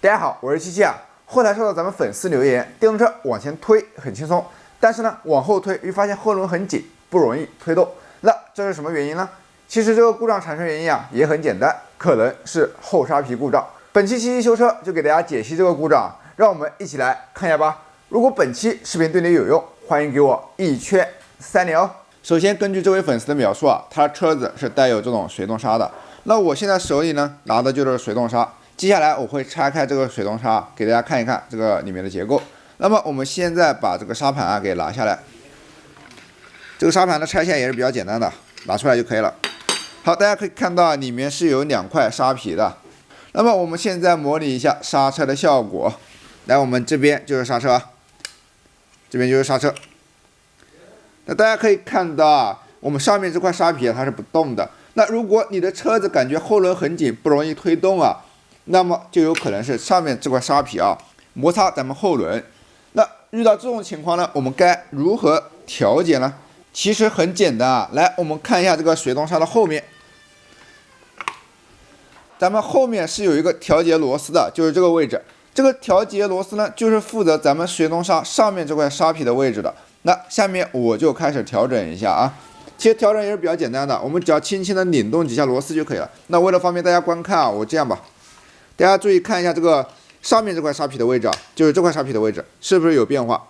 大家好，我是七七啊。后台收到咱们粉丝留言，电动车往前推很轻松，但是呢，往后推又发现后轮很紧，不容易推动。那这是什么原因呢？其实这个故障产生原因啊也很简单，可能是后刹皮故障。本期七七修车就给大家解析这个故障，让我们一起来看一下吧。如果本期视频对你有用，欢迎给我一圈3连哦。首先，根据这位粉丝的描述啊，他的车子是带有这种水动刹的。那我现在手里呢拿的就是水动刹。接下来我会拆开这个水动刹，给大家看一看这个里面的结构。那么我们现在把这个刹盘啊给拿下来，这个刹盘的拆线也是比较简单的，拿出来就可以了。好，大家可以看到里面是有2块刹皮的。那么我们现在模拟一下刹车的效果。来，我们这边就是刹车，这边就是刹车。那大家可以看到啊，我们上面这块刹皮它是不动的。那如果你的车子感觉后轮很紧，不容易推动啊，那么就有可能是上面这块刹皮啊摩擦咱们后轮。那遇到这种情况呢，我们该如何调节呢？其实很简单啊。来，我们看一下这个水动刹的后面，咱们后面是有一个调节螺丝的，就是这个位置。这个调节螺丝呢，就是负责咱们水动刹上面这块刹皮的位置的。那下面我就开始调整一下啊。其实调整也是比较简单的，我们只要轻轻的拧动几下螺丝就可以了。那为了方便大家观看啊，我这样吧，大家注意看一下这个上面这块刹皮的位置啊，就是这块刹皮的位置，是不是有变化？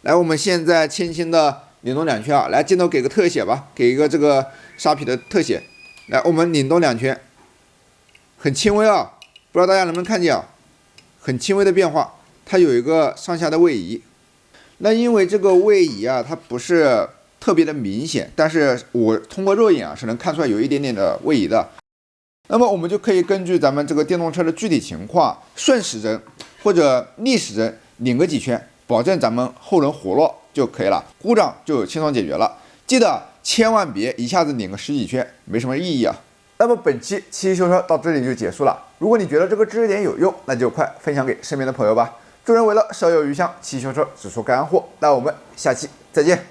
来，我们现在轻轻的拧动2圈啊，来，镜头给个特写吧，给一个这个刹皮的特写。来，我们拧动2圈，很轻微啊，不知道大家能不能看见啊？很轻微的变化，它有一个上下的位移。那因为这个位移啊，它不是特别的明显，但是我通过肉眼啊是能看出来有一点点的位移的。那么我们就可以根据咱们这个电动车的具体情况，顺时针或者逆时针拧个几圈，保证咱们后轮活络就可以了，故障就轻松解决了。记得千万别一下子拧个10几圈，没什么意义啊。那么本期七七修车到这里就结束了。如果你觉得这个知识点有用，那就快分享给身边的朋友吧。助人为乐，少有余香。七七修车只说干货。那我们下期再见。